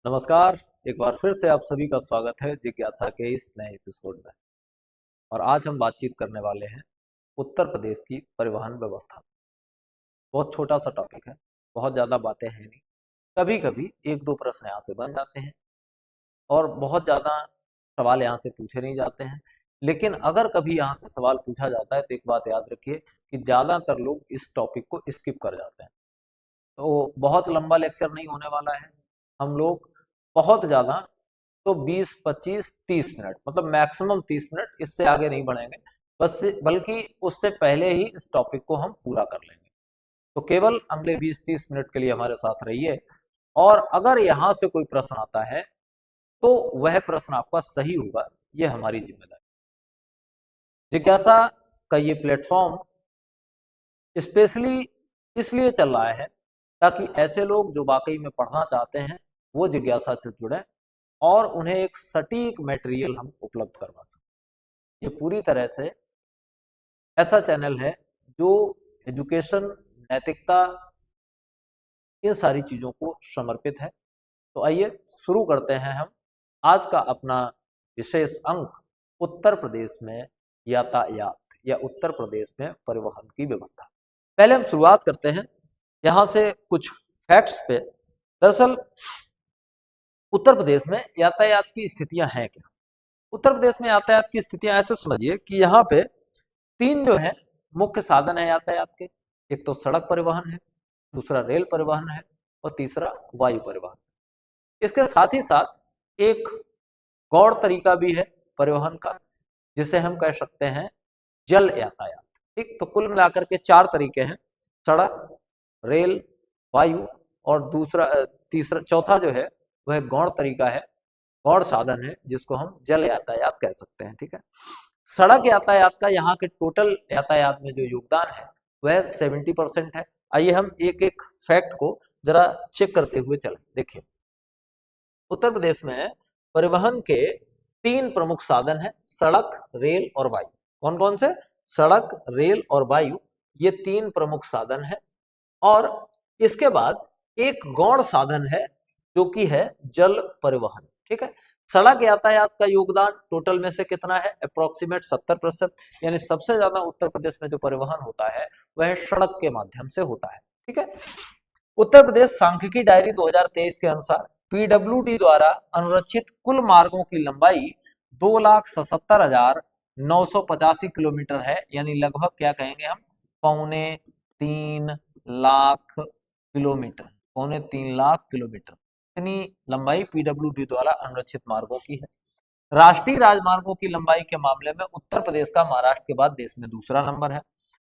नमस्कार। एक बार फिर से आप सभी का स्वागत है जिज्ञासा के इस नए एपिसोड में। और आज हम बातचीत करने वाले हैं उत्तर प्रदेश की परिवहन व्यवस्था। बहुत छोटा सा टॉपिक है, बहुत ज़्यादा बातें हैं नहीं। कभी कभी एक दो प्रश्न यहाँ से बन जाते हैं और बहुत ज़्यादा सवाल यहाँ से पूछे नहीं जाते हैं। लेकिन अगर कभी यहाँ से सवाल पूछा जाता है तो एक बात याद रखिए कि ज़्यादातर लोग इस टॉपिक को स्किप कर जाते हैं। तो बहुत लंबा लेक्चर नहीं होने वाला है। हम लोग बहुत ज़्यादा तो 20, 25, 30 मिनट मतलब मैक्सिमम 30 मिनट, इससे आगे नहीं बढ़ेंगे। बस बल्कि उससे पहले ही इस टॉपिक को हम पूरा कर लेंगे। तो केवल अगले 20-30 मिनट के लिए हमारे साथ रहिए। और अगर यहाँ से कोई प्रश्न आता है तो वह प्रश्न आपका सही होगा, ये हमारी जिम्मेदारी। जिज्ञासा का ये प्लेटफॉर्म स्पेशली इसलिए चल रहा है ताकि ऐसे लोग जो वाकई में पढ़ना चाहते हैं वो जिज्ञासा से जुड़े और उन्हें एक सटीक मटेरियल हम उपलब्ध करवा सकें। ये पूरी तरह से ऐसा चैनल है जो एजुकेशन, नैतिकता, इन सारी चीज़ों को समर्पित है। तो आइए शुरू करते हैं हम आज का अपना विशेष अंक, उत्तर प्रदेश में यातायात या उत्तर प्रदेश में परिवहन की व्यवस्था। पहले हम शुरुआत करते हैं यहाँ से कुछ फैक्ट्स पे। दरअसल उत्तर प्रदेश में यातायात की स्थितियां हैं क्या? उत्तर प्रदेश में यातायात की स्थितियां ऐसे समझिए कि यहाँ पे तीन जो है मुख्य साधन है यातायात के। एक तो सड़क परिवहन है, दूसरा रेल परिवहन है और तीसरा वायु परिवहन। इसके साथ ही साथ एक गौड़ तरीका भी है परिवहन का, जिसे हम कह सकते हैं जल यातायात। ठीक, तो कुल मिलाकर के चार तरीके हैं: सड़क, रेल, वायु और चौथा जो है वह गौड़ तरीका है, गौड़ साधन है, जिसको हम जल यातायात कह सकते हैं। ठीक है, सड़क यातायात का यहाँ के टोटल यातायात में जो योगदान है वह 70% है। आइए हम एक एक फैक्ट को जरा चेक करते हुए चलें। देखिए, उत्तर प्रदेश में परिवहन के तीन प्रमुख साधन हैं: सड़क, रेल और वायु। कौन कौन से? सड़क, रेल और वायु, ये तीन प्रमुख साधन है। और इसके बाद एक गौड़ साधन है जो कि है जल परिवहन। ठीक है, सड़क यातायात का योगदान टोटल में से कितना है? अप्रोक्सीमेट 70%। यानी सबसे ज्यादा उत्तर प्रदेश में जो परिवहन होता है वह सड़क के माध्यम से होता है। ठीक है, उत्तर प्रदेश सांख्यिकी डायरी 2023 के अनुसार पीडब्ल्यूडी द्वारा अनुरक्षित कुल मार्गों की लंबाई 2,77,985 किलोमीटर है। यानी लगभग क्या कहेंगे हम, 2.25 लाख किलोमीटर। 2.25 लाख किलोमीटर इतनी लंबाई पीडब्ल्यूडी द्वारा अनुरक्षित मार्गों की है। राष्ट्रीय राजमार्गों की लंबाई के मामले में उत्तर प्रदेश का महाराष्ट्र के बाद देश में दूसरा नंबर है।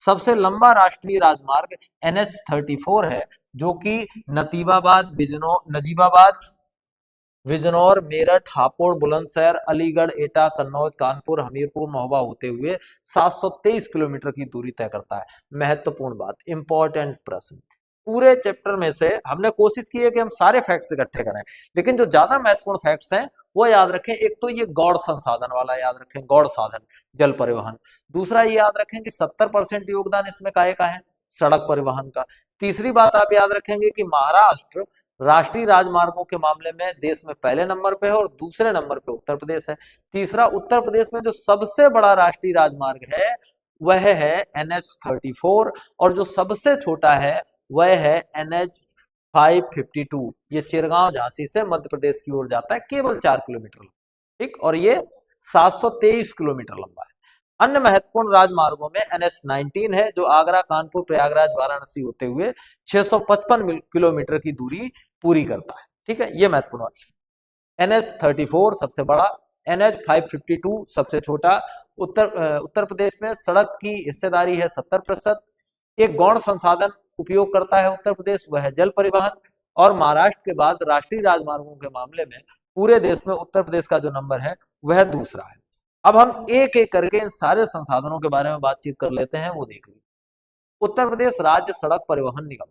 सबसे लंबा राष्ट्रीय राजमार्ग NH-34 है, जो कि नजीबाबाद, बिजनौर, मेरठ, हापुड़, बुलंदशहर, अलीगढ़, एटा, कन्नौज, कानपुर, हमीरपुर, महोबा होते हुए 723 किलोमीटर की दूरी तय करता है। महत्वपूर्ण बात, इंपॉर्टेंट प्रश्न। पूरे चैप्टर में से हमने कोशिश की है कि हम सारे फैक्ट्स इकट्ठे करें, लेकिन जो ज्यादा महत्वपूर्ण फैक्ट्स हैं वो याद रखें। एक तो ये गौड़ संसाधन वाला याद रखें, गौड़ साधन जल परिवहन। दूसरा ये याद रखें कि 70% योगदान इसमें काहे का है? सड़क परिवहन का। तीसरी बात आप याद रखेंगे कि महाराष्ट्र राष्ट्रीय राजमार्गों के मामले में देश में पहले नंबर पे है और दूसरे नंबर पे उत्तर प्रदेश है। तीसरा, उत्तर प्रदेश में जो सबसे बड़ा राष्ट्रीय राजमार्ग है वह है NH-34 और जो सबसे छोटा है वह है NH-552। ये चिरगांव झांसी से मध्य प्रदेश की ओर जाता है, केवल 4 किलोमीटर। ठीक, और ये 723 किलोमीटर लंबा है। अन्य महत्वपूर्ण राजमार्गों में NH-19 है, जो आगरा, कानपुर, प्रयागराज, वाराणसी होते हुए 655 किलोमीटर की दूरी पूरी करता है। ठीक है, ये महत्वपूर्ण है। NH-34 सबसे बड़ा, NH-552 सबसे छोटा। उत्तर प्रदेश में सड़क की हिस्सेदारी है 70%। एक गौण संसाधन उपयोग करता है उत्तर प्रदेश, वह है जल परिवहन। और महाराष्ट्र के बाद राष्ट्रीय राजमार्गों के मामले में पूरे देश में उत्तर प्रदेश का जो नंबर है वह दूसरा है। अब हम एक एक करके इन सारे संसाधनों के बारे में बातचीत कर लेते हैं, वो देख लीजिए। उत्तर प्रदेश राज्य सड़क परिवहन निगम,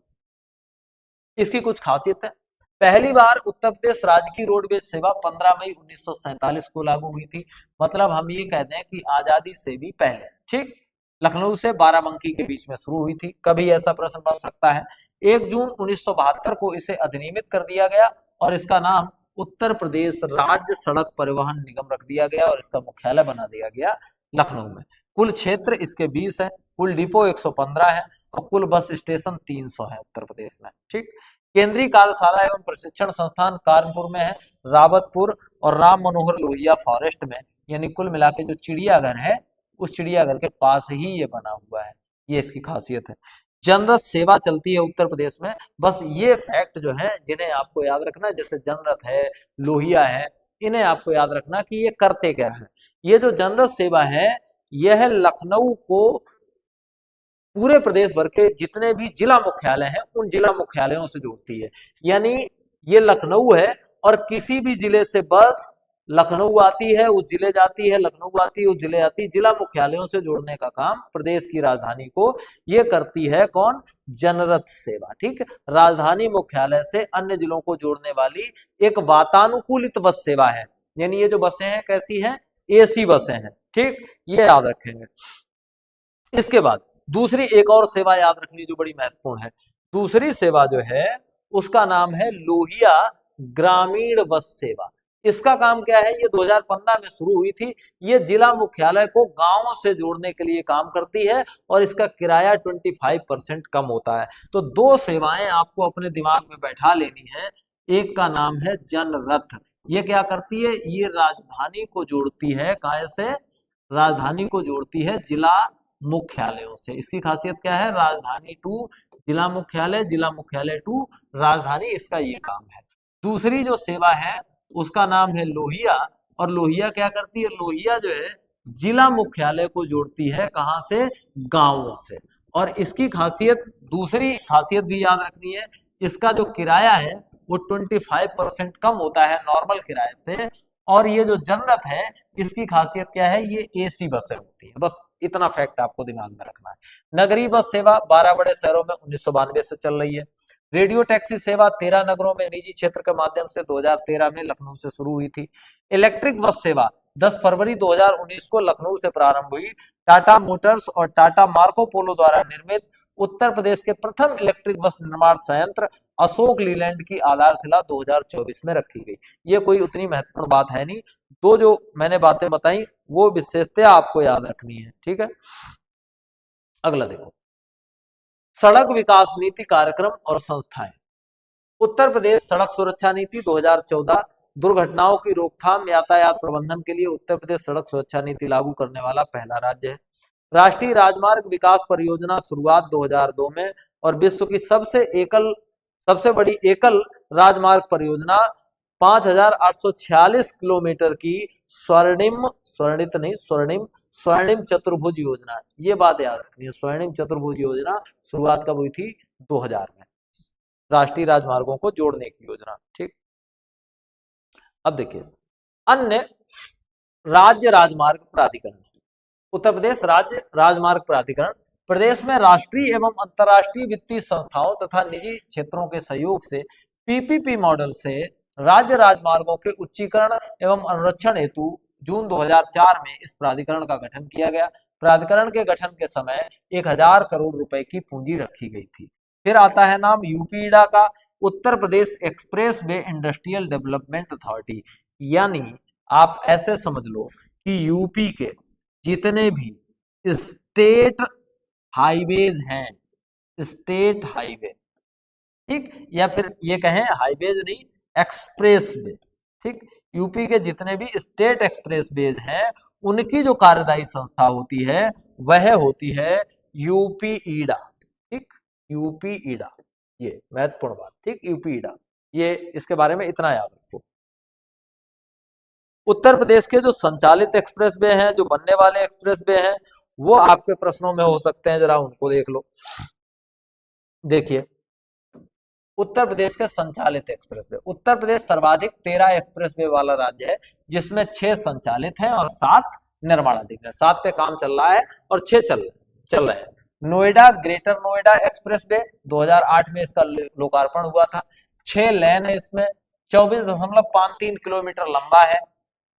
इसकी कुछ खासियत है। पहली बार उत्तर प्रदेश राज्य की रोडवेज सेवा 15 मई 1947 को लागू हुई थी। मतलब हम ये कहते हैं कि आजादी से भी पहले। ठीक, लखनऊ से बाराबंकी के बीच में शुरू हुई थी। कभी ऐसा प्रश्न बन सकता है। 1 जून 1972 को इसे अधिनियमित कर दिया गया और इसका नाम उत्तर प्रदेश राज्य सड़क परिवहन निगम रख दिया गया और इसका मुख्यालय बना दिया गया लखनऊ में। कुल क्षेत्र इसके 20 है, कुल डिपो 115 है और कुल बस स्टेशन 300 है उत्तर प्रदेश में। ठीक, केंद्रीय कार्यशाला एवं प्रशिक्षण संस्थान कानपुर में है, रावतपुर और राम मनोहर लोहिया फॉरेस्ट में, यानी कुल मिला के जो चिड़ियाघर है उस चिड़ियाघर के पास ही ये बना हुआ है। ये इसकी खासियत है। जनरथ सेवा चलती है उत्तर प्रदेश में। बस ये फैक्ट जो है जिन्हें आपको याद रखना है, जैसे जनरथ है, लोहिया है, इन्हें आपको याद रखना कि ये करते क्या है। ये जो जनरथ सेवा है यह लखनऊ को पूरे प्रदेश भर के जितने भी जिला मुख्यालय हैं उन जिला मुख्यालयों से जोड़ती है। यानी ये लखनऊ है और किसी भी जिले से बस लखनऊ आती है, उस जिले जाती है, लखनऊ आती है, उस जिले आती है। जिला मुख्यालयों से जोड़ने का काम प्रदेश की राजधानी को ये करती है कौन? जनरथ सेवा। ठीक, राजधानी मुख्यालय से अन्य जिलों को जोड़ने वाली एक वातानुकूलित बस सेवा है। यानी ये जो बसें हैं कैसी हैं? एसी बसें हैं। ठीक, ये याद रखेंगे। इसके बाद दूसरी एक और सेवा याद रखनी जो बड़ी महत्वपूर्ण है। दूसरी सेवा जो है उसका नाम है लोहिया ग्रामीण बस सेवा। इसका काम क्या है? ये 2015 में शुरू हुई थी। ये जिला मुख्यालय को गांवों से जोड़ने के लिए काम करती है और इसका किराया 25% कम होता है। तो दो सेवाएं आपको अपने दिमाग में बैठा लेनी है। एक का नाम है जनरथ। ये क्या करती है? ये राजधानी को जोड़ती है, कहाँ से? राजधानी को जोड़ती है जिला मुख्यालयों से। इसकी खासियत क्या है? राजधानी टू जिला मुख्यालय, जिला मुख्यालय टू राजधानी, इसका ये काम है। दूसरी जो सेवा है उसका नाम है लोहिया। और लोहिया क्या करती है? लोहिया जो है जिला मुख्यालय को जोड़ती है, कहां से? गांवों से। और इसकी खासियत, दूसरी खासियत भी याद रखनी है, इसका जो किराया है वो 25% कम होता है नॉर्मल किराए से। और ये जो जनरथ है इसकी खासियत क्या है? ये एसी बसें होती है। बस इतना फैक्ट आपको दिमाग में रखना है। नगरीय बस सेवा 12 बड़े शहरों में 1992 से चल रही है। रेडियो टैक्सी सेवा 13 नगरों में निजी क्षेत्र के माध्यम से 2013 में लखनऊ से शुरू हुई थी। इलेक्ट्रिक बस सेवा 10 फरवरी 2019 को लखनऊ से प्रारंभ हुई। टाटा मोटर्स और टाटा मार्को पोलो द्वारा निर्मित उत्तर प्रदेश के प्रथम इलेक्ट्रिक बस निर्माण संयंत्र अशोक लीलैंड की आधारशिला 2024 में रखी गई। ये कोई उतनी महत्वपूर्ण बात है नहीं। तो जो मैंने बातें बताई वो विशेषता आपको याद रखनी है। ठीक है, अगला देखो, सड़क विकास नीति कार्यक्रम और संस्थाएं। उत्तर प्रदेश सड़क सुरक्षा नीति 2014 दुर्घटनाओं की रोकथाम यातायात प्रबंधन के लिए उत्तर प्रदेश सड़क सुरक्षा नीति लागू करने वाला पहला राज्य है। राष्ट्रीय राजमार्ग विकास परियोजना शुरुआत 2002 में और विश्व की सबसे बड़ी एकल राजमार्ग परियोजना 5846 किलोमीटर की स्वर्णिम चतुर्भुज योजना। ये बात याद रखनी है, स्वर्णिम चतुर्भुज योजना शुरुआत कब हुई थी? 2000 में। राष्ट्रीय राजमार्गों को जोड़ने की योजना। ठीक, अब देखिए अन्य राज्य राजमार्ग प्राधिकरण। उत्तर प्रदेश राज्य राजमार्ग प्राधिकरण प्रदेश में राष्ट्रीय एवं अंतर्राष्ट्रीय वित्तीय संस्थाओं तथा निजी क्षेत्रों के सहयोग से पीपीपी मॉडल से राज्य राजमार्गों के उच्चीकरण एवं अनुरक्षण हेतु जून 2004 में इस प्राधिकरण का गठन किया गया। प्राधिकरण के गठन के समय 1000 करोड़ रुपए की पूंजी रखी गई थी। फिर आता है नाम यूपीईडा का, Uttar Pradesh expressway industrial development authority. यानी आप ऐसे समझ लो कि यूपी के जितने भी स्टेट हाईवेज हैं, स्टेट हाईवे, ठीक, या फिर ये कहें हाईवेज नहीं, एक्सप्रेस वे। ठीक, यूपी के जितने भी स्टेट एक्सप्रेस वेज हैं उनकी जो कार्यदायी संस्था होती है वह होती है यूपीईडा। ठीक, यूपीईडा, ये महत्वपूर्ण बात। ठीक, यूपीईडा, ये इसके बारे में इतना याद रखो। उत्तर प्रदेश के जो संचालित एक्सप्रेस वे हैं, जो बनने वाले एक्सप्रेस वे हैं, वो आपके प्रश्नों में हो सकते हैं, जरा उनको देख लो। देखिए उत्तर प्रदेश के संचालित एक्सप्रेस वे, उत्तर प्रदेश सर्वाधिक 13 एक्सप्रेस वे वाला राज्य है, जिसमें 6 संचालित हैं और 7 निर्माणाधीन है। 7 पे काम चल रहा है और 6 चल रहे हैं। Noida greater Noida express way 2008 में इसका लोकार्पण हुआ था। 6 लेन है इसमें, 24.53 किलोमीटर लंबा है।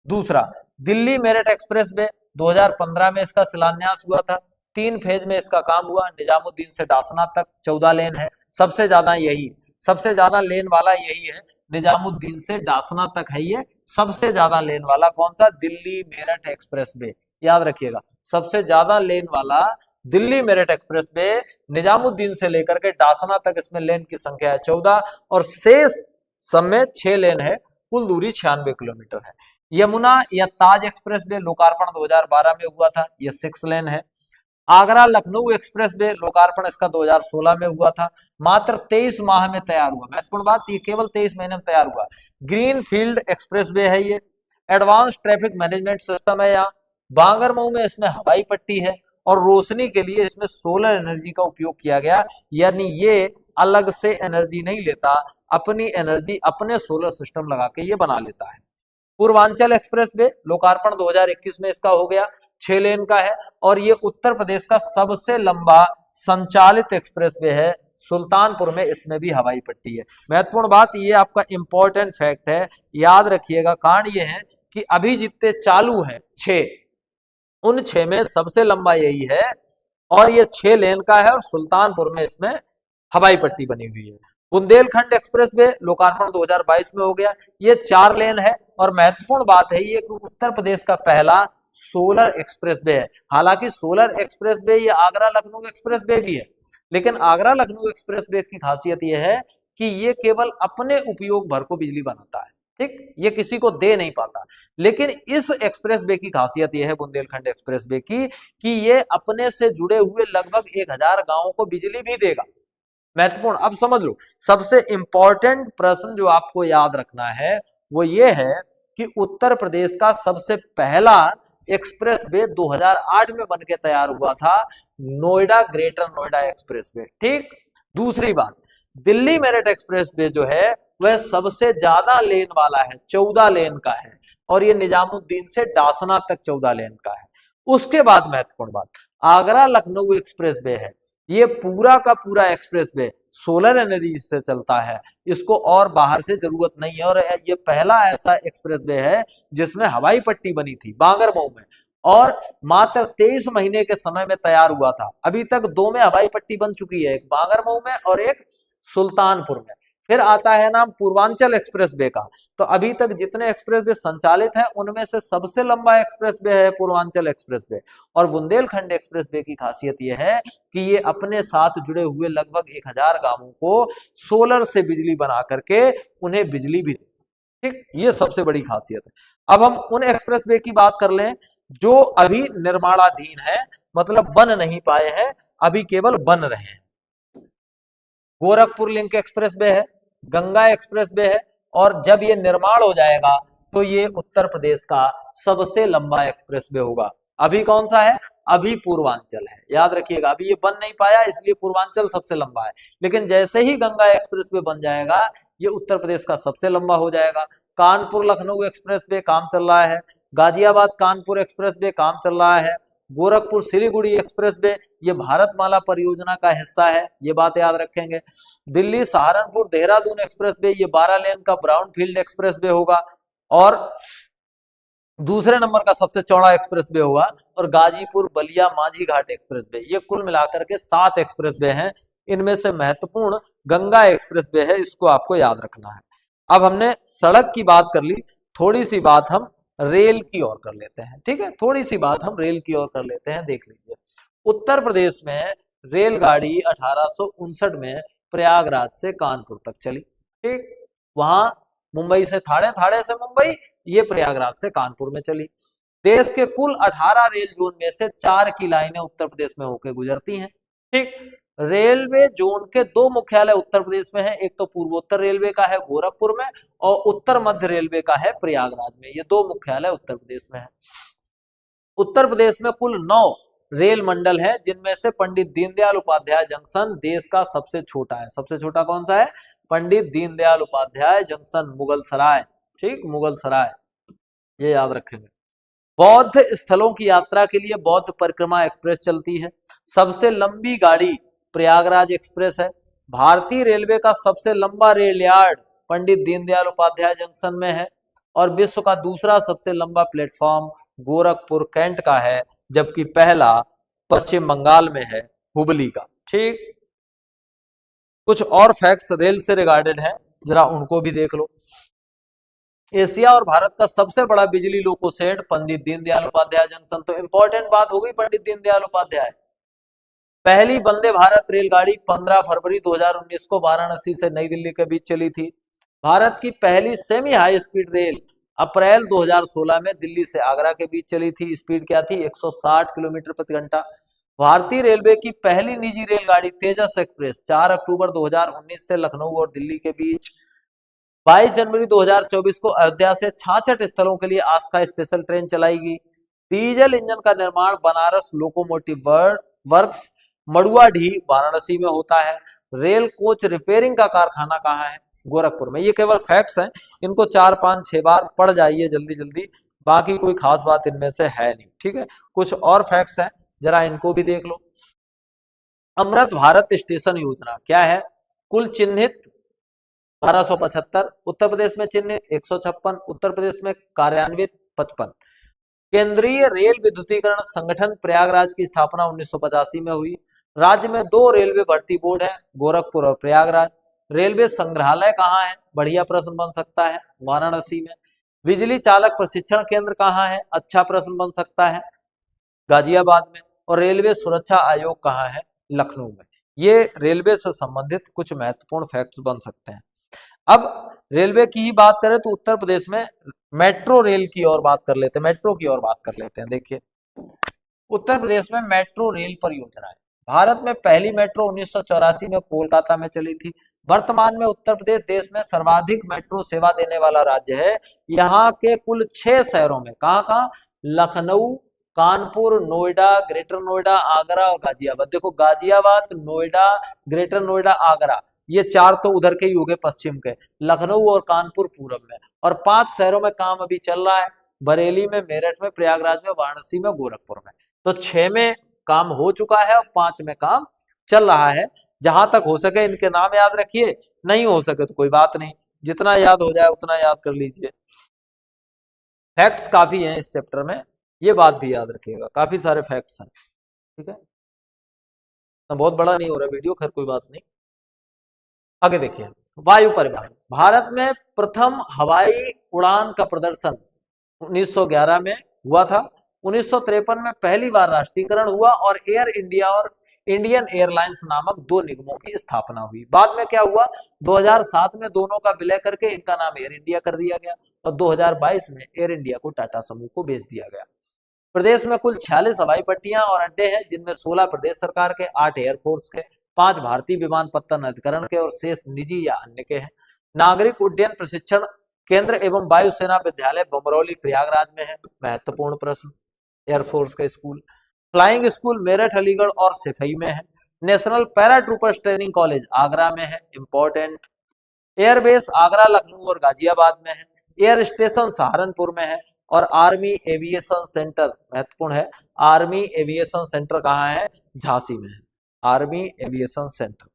दूसरा दिल्ली मेरठ एक्सप्रेस वे 2015 में इसका शिलान्यास हुआ था। 3 फेज में इसका काम हुआ, निजामुद्दीन से डासना तक 14 लेन है। सबसे ज्यादा यही सबसे ज्यादा लेन वाला यही है, निजामुद्दीन से डासना तक है ये सबसे ज्यादा लेन वाला। कौन सा? दिल्ली मेरठ एक्सप्रेस वे, याद रखिएगा सबसे ज्यादा लेन वाला दिल्ली मेरठ एक्सप्रेस वे, निजामुद्दीन से लेकर के डासना तक इसमें लेन की संख्या है 14 और शेष सब में 6 लेन है, कुल दूरी 96 किलोमीटर है। यमुना या ताज एक्सप्रेस वे लोकार्पण 2012 में हुआ था, ये 6 लेन है। आगरा लखनऊ एक्सप्रेस वे लोकार्पण इसका 2016 में हुआ था, मात्र 23 माह में तैयार हुआ। महत्वपूर्ण बात, ये केवल 23 महीने में तैयार हुआ। ग्रीन फील्ड एक्सप्रेस वे है ये, एडवांस ट्रैफिक मैनेजमेंट सिस्टम है यहाँ। बांगरमऊ में इसमें हवाई पट्टी है और रोशनी के लिए इसमें सोलर एनर्जी का उपयोग किया गया, यानी ये अलग से एनर्जी नहीं लेता, अपनी एनर्जी अपने सोलर सिस्टम लगा के ये बना लेता है। पूर्वांचल एक्सप्रेस वे लोकार्पण 2021 में इसका हो गया, 6 लेन का है और ये उत्तर प्रदेश का सबसे लंबा संचालित एक्सप्रेस वे है। सुल्तानपुर में इसमें भी हवाई पट्टी है। महत्वपूर्ण बात, ये आपका इंपॉर्टेंट फैक्ट है, याद रखिएगा। कारण ये है कि अभी जितने चालू हैं 6, उन 6 में सबसे लंबा यही है और ये 6 लेन का है और सुल्तानपुर में इसमें हवाई पट्टी बनी हुई है। बुंदेलखंड एक्सप्रेस वे लोकार्पण 2022 में हो गया, ये 4 लेन है और महत्वपूर्ण बात है ये कि उत्तर प्रदेश का पहला सोलर एक्सप्रेस वे है। हालांकि सोलर एक्सप्रेस वे ये आगरा लखनऊ एक्सप्रेस वे भी है, लेकिन आगरा लखनऊ एक्सप्रेस वे की खासियत यह है कि ये केवल अपने उपयोग भर को बिजली बनाता है, ठीक, ये किसी को दे नहीं पाता। लेकिन इस एक्सप्रेस वे की खासियत यह है बुंदेलखंड एक्सप्रेस वे की कि ये अपने से जुड़े हुए लगभग 1000 गांवों को बिजली भी देगा। महत्वपूर्ण, अब समझ लो, सबसे इंपॉर्टेंट प्रश्न जो आपको याद रखना है वो ये है कि उत्तर प्रदेश का सबसे पहला एक्सप्रेस वे 2008 में बनके तैयार हुआ था, Noida greater Noida express way, ठीक। दूसरी बात, दिल्ली मेरठ एक्सप्रेस वे जो है वह सबसे ज्यादा लेन वाला है, 14 लेन का है और ये निजामुद्दीन से डासना तक 14 लेन का है। उसके बाद महत्वपूर्ण बात, आगरा लखनऊ एक्सप्रेस वे है, ये पूरा का पूरा एक्सप्रेस वे सोलर एनर्जी से चलता है, इसको और बाहर से जरूरत नहीं है और ये पहला ऐसा एक्सप्रेस वे है जिसमें हवाई पट्टी बनी थी बांगरमऊ में और मात्र 23 महीने के समय में तैयार हुआ था। अभी तक 2 में हवाई पट्टी बन चुकी है, एक बांगरमऊ में और एक सुल्तानपुर में। फिर आता है नाम पूर्वांचल एक्सप्रेस वे का, तो अभी तक जितने एक्सप्रेस वे संचालित हैं उनमें से सबसे लंबा एक्सप्रेस वे है पूर्वांचल एक्सप्रेस वे। और बुंदेलखंड एक्सप्रेस वे की खासियत यह है कि ये अपने साथ जुड़े हुए लगभग 1000 गांवों को सोलर से बिजली बना करके उन्हें बिजली भी, ठीक, ये सबसे बड़ी खासियत है। अब हम उन एक्सप्रेस वे की बात कर लें जो अभी निर्माणाधीन है, मतलब बन नहीं पाए हैं, अभी केवल बन रहे हैं। गोरखपुर लिंक एक्सप्रेस वे है, गंगा एक्सप्रेस वे है और जब ये निर्माण हो जाएगा तो ये उत्तर प्रदेश का सबसे लंबा एक्सप्रेस वे होगा। अभी कौन सा है? अभी पूर्वांचल है, याद रखिएगा। अभी ये बन नहीं पाया इसलिए पूर्वांचल सबसे लंबा है, लेकिन जैसे ही गंगा एक्सप्रेस वे बन जाएगा ये उत्तर प्रदेश का सबसे लंबा हो जाएगा। कानपुर लखनऊ एक्सप्रेस वे काम चल रहा है, गाजियाबाद कानपुर एक्सप्रेस वे काम चल रहा है, गोरखपुर सिलीगुड़ी एक्सप्रेस वे ये भारतमाला परियोजना का हिस्सा है, ये बात याद रखेंगे। दिल्ली सहारनपुर देहरादून एक्सप्रेस वे ये 12 लेन का ब्राउन फील्ड एक्सप्रेस वे होगा और दूसरे नंबर का सबसे चौड़ा एक्सप्रेस वे होगा। और गाजीपुर बलिया माझी घाट एक्सप्रेस वे, ये कुल मिलाकर के 7 एक्सप्रेस वे हैं, इनमें से महत्वपूर्ण गंगा एक्सप्रेस वे है, इसको आपको याद रखना है। अब हमने सड़क की बात कर ली, थोड़ी सी बात हम रेल की ओर कर लेते हैं, ठीक है, थोड़ी सी बात हम रेल की ओर कर लेते हैं। देख लीजिए, उत्तर प्रदेश में रेलगाड़ी 1859 में प्रयागराज से कानपुर तक चली, ठीक, वहां मुंबई से थाने, थाने से मुंबई, ये प्रयागराज से कानपुर में चली। देश के कुल 18 रेल जोन में से 4 की लाइनें उत्तर प्रदेश में होकर गुजरती हैं, ठीक। रेलवे जोन के 2 मुख्यालय उत्तर प्रदेश में है, एक तो पूर्वोत्तर रेलवे का है गोरखपुर में और उत्तर मध्य रेलवे का है प्रयागराज में, ये 2 मुख्यालय उत्तर प्रदेश में है। उत्तर प्रदेश में कुल 9 रेल मंडल है, जिनमें से पंडित दीनदयाल उपाध्याय जंक्शन देश का सबसे छोटा है। सबसे छोटा कौन सा है? पंडित दीनदयाल उपाध्याय जंक्शन, मुगल सराय, ठीक, मुगल सराय, ये याद रखेंगे। बौद्ध स्थलों की यात्रा के लिए बौद्ध परिक्रमा एक्सप्रेस चलती है। सबसे लंबी गाड़ी प्रयागराज एक्सप्रेस है। भारतीय रेलवे का सबसे लंबा rail yard Pandit Deendayal Upadhyay junction में है और विश्व का दूसरा सबसे लंबा प्लेटफॉर्म गोरखपुर कैंट का है, जबकि पहला पश्चिम बंगाल में है, हुबली का, ठीक। कुछ और फैक्ट्स रेल से रिगार्डेड हैं, जरा उनको भी देख लो। एशिया और भारत का सबसे बड़ा बिजली loco shed Pandit Deendayal Upadhyay junction, तो इंपॉर्टेंट बात हो गई पंडित दीनदयाल उपाध्याय। पहली वंदे भारत रेलगाड़ी 15 फरवरी 2019 को वाराणसी से नई दिल्ली के बीच चली थी। भारत की पहली सेमी हाई स्पीड रेल अप्रैल 2016 में दिल्ली से आगरा के बीच चली थी। स्पीड क्या थी? 160 किलोमीटर प्रति घंटा। भारतीय रेलवे की पहली निजी रेलगाड़ी तेजस एक्सप्रेस 4 अक्टूबर 2019 से लखनऊ और दिल्ली के बीच। 22 जनवरी 2024 को अयोध्या से 66 स्थलों के लिए आस्था स्पेशल ट्रेन चलाई गई। डीजल इंजन का निर्माण बनारस लोकोमोटिव वर्क्स मड़ुआडीह वाराणसी में होता है। रेल कोच रिपेयरिंग का कारखाना कहाँ है? गोरखपुर में। ये केवल फैक्ट्स हैं, इनको 4, 5, 6 बार पढ़ जाइए जल्दी जल्दी, बाकी कोई खास बात इनमें से है नहीं। ठीक है, कुछ और फैक्ट्स हैं, जरा इनको भी देख लो। अमृत भारत स्टेशन योजना क्या है? कुल चिन्हित 1275, उत्तर प्रदेश में चिन्हित 156, उत्तर प्रदेश में कार्यान्वित 55। केंद्रीय रेल विद्युतीकरण संगठन प्रयागराज की स्थापना 1985 में हुई। राज्य में 2 रेलवे भर्ती बोर्ड है, गोरखपुर और प्रयागराज। रेलवे संग्रहालय कहाँ है? बढ़िया प्रश्न बन सकता है, वाराणसी में। बिजली चालक प्रशिक्षण केंद्र कहाँ है? अच्छा प्रश्न बन सकता है, गाजियाबाद में। और रेलवे सुरक्षा आयोग कहाँ है? लखनऊ में। ये रेलवे से संबंधित कुछ महत्वपूर्ण फैक्ट्स बन सकते हैं। अब रेलवे की ही बात करें तो उत्तर प्रदेश में मेट्रो रेल की और बात कर लेते हैं, मेट्रो की और बात कर लेते हैं। देखिए, उत्तर प्रदेश में मेट्रो रेल परियोजना है। भारत में पहली मेट्रो 1984 में कोलकाता में चली थी। वर्तमान में उत्तर प्रदेश देश में सर्वाधिक मेट्रो सेवा देने वाला राज्य है। यहाँ के कुल 6 शहरों में, कहाँ? लखनऊ, कानपुर, नोएडा, ग्रेटर नोएडा, आगरा और गाजियाबाद। देखो, गाजियाबाद, नोएडा, ग्रेटर नोएडा, आगरा, ये 4 तो उधर के ही हो गए पश्चिम के। लखनऊ और कानपुर पूरब में। और 5 शहरों में काम अभी चल रहा है, बरेली में, मेरठ में, प्रयागराज में, वाराणसी में, गोरखपुर में। तो 6 में काम हो चुका है और 5 में काम चल रहा है। जहां तक हो सके इनके नाम याद रखिए, नहीं हो सके तो कोई बात नहीं, जितना याद हो जाए उतना याद कर लीजिए। फैक्ट्स काफी हैं इस चैप्टर में, ये बात भी याद रखिएगा, काफी सारे फैक्ट्स हैं। ठीक है, तो बहुत बड़ा नहीं हो रहा वीडियो, खैर कोई बात नहीं। आगे देखिए, वायु परिवहन। भारत में प्रथम हवाई उड़ान का प्रदर्शन 1911 में हुआ था। 1953 में पहली बार राष्ट्रीयकरण हुआ और एयर इंडिया और इंडियन एयरलाइंस नामक 2 निगमों की स्थापना हुई। बाद में क्या हुआ? 2007 में दोनों का विलय करके इनका नाम एयर इंडिया कर दिया गया और 2022 में एयर इंडिया को टाटा समूह को बेच दिया गया। प्रदेश में कुल 46 हवाई पट्टियां और अड्डे हैं, जिनमें 16 प्रदेश सरकार के, 8 एयरफोर्स के, 5 भारतीय विमानपत्तन अधिकरण के और शेष निजी या अन्य के हैं। नागरिक उड्डयन प्रशिक्षण केंद्र एवं वायुसेना विद्यालय बमरौली प्रयागराज में है, महत्वपूर्ण प्रश्न, एयरफोर्स का school. Flying school Meerut, Aligarh और सिफई में है। National para troopers training college Agra में है, इंपॉर्टेंट। एयरबेस आगरा, लखनऊ और गाजियाबाद में है। एयर स्टेशन सहारनपुर में है और आर्मी एविएशन सेंटर, महत्वपूर्ण है, आर्मी एविएशन सेंटर कहाँ है? झांसी में है, आर्मी एविएशन सेंटर।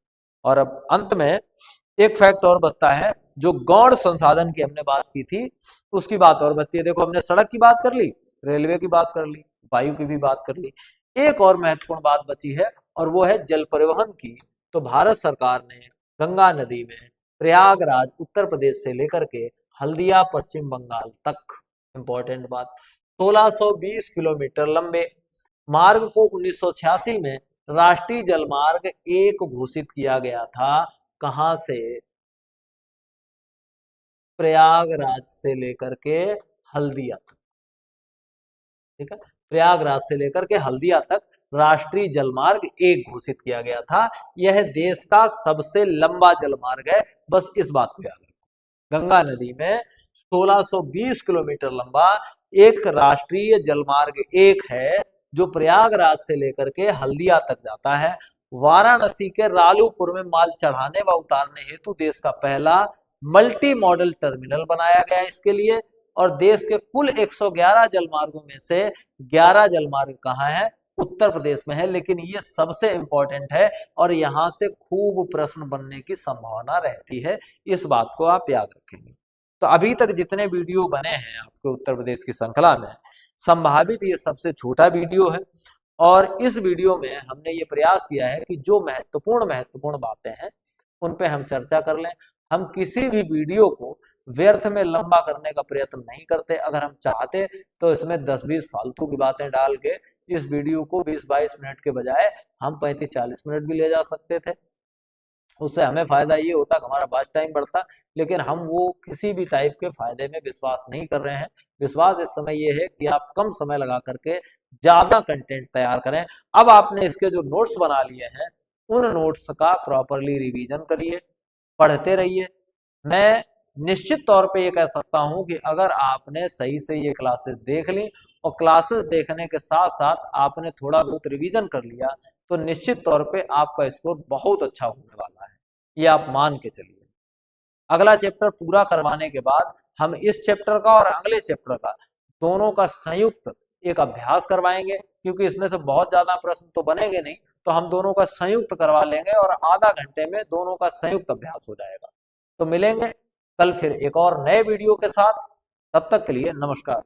और अब अंत में एक फैक्ट और बचता है, जो गौण संसाधन की हमने बात की थी उसकी बात और बचती है। देखो, हमने सड़क की बात कर ली, रेलवे की बात कर ली, वायु की भी बात कर ली, एक और महत्वपूर्ण बात बची है और वो है जल परिवहन की। तो भारत सरकार ने गंगा नदी में प्रयागराज उत्तर प्रदेश से लेकर के हल्दिया पश्चिम बंगाल तक, इंपॉर्टेंट बात, 1620 किलोमीटर लंबे मार्ग को 1986 में राष्ट्रीय जलमार्ग 1 घोषित किया गया था। कहां से? प्रयागराज से लेकर के हल्दिया तक। ठीक है, प्रयागराज से लेकर के हल्दिया तक राष्ट्रीय जलमार्ग 1 घोषित किया गया था। यह देश का सबसे लंबा जलमार्ग है, बस इस बात को याद रखो। गंगा नदी में 1620 किलोमीटर लंबा एक राष्ट्रीय जलमार्ग 1 है, जो प्रयागराज से लेकर के हल्दिया तक जाता है। वाराणसी के रालूपुर में माल चढ़ाने व उतारने हेतु देश का पहला मल्टी मॉडल टर्मिनल बनाया गया इसके लिए। और देश के कुल 111 जलमार्गों में से 11 जलमार्ग कहाँ है? उत्तर प्रदेश में है। लेकिन ये सबसे इंपॉर्टेंट है और यहां से खूब प्रश्न बनने की संभावना रहती है, इस बात को आप याद रखेंगे। तो अभी तक जितने वीडियो बने हैं आपके उत्तर प्रदेश की श्रृंखला में, संभावित ये सबसे छोटा वीडियो है। और इस वीडियो में हमने ये प्रयास किया है कि जो महत्वपूर्ण बातें हैं उन पे हम चर्चा कर लें। हम किसी भी वीडियो को व्यर्थ में लंबा करने का प्रयत्न नहीं करते। अगर हम चाहते तो इसमें 10-20 फालतू की बातें डाल के इस वीडियो को 20-22 मिनट के बजाय हम 35-40 मिनट भी ले जा सकते थे। उससे हमें फायदा ये होता कि हमारा वॉच टाइम बढ़ता, लेकिन हम वो किसी भी टाइप के फायदे में विश्वास नहीं कर रहे हैं। विश्वास इस समय ये है कि आप कम समय लगा करके ज्यादा कंटेंट तैयार करें। अब आपने इसके जो नोट्स बना लिए हैं, उन नोट्स का प्रॉपरली रिवीजन करिए, पढ़ते रहिए। मैं निश्चित तौर पे ये कह सकता हूँ कि अगर आपने सही से ये क्लासेस देख ली और क्लासेस देखने के साथ साथ आपने थोड़ा बहुत रिवीजन कर लिया, तो निश्चित तौर पे आपका स्कोर बहुत अच्छा होने वाला है, ये आप मान के चलिए। अगला चैप्टर पूरा करवाने के बाद हम इस चैप्टर का और अगले चैप्टर का दोनों का संयुक्त एक अभ्यास करवाएंगे, क्योंकि इसमें से बहुत ज्यादा प्रश्न तो बनेंगे नहीं, तो हम दोनों का संयुक्त करवा लेंगे और आधा घंटे में दोनों का संयुक्त अभ्यास हो जाएगा। तो मिलेंगे कल फिर एक और नए वीडियो के साथ। तब तक के लिए नमस्कार।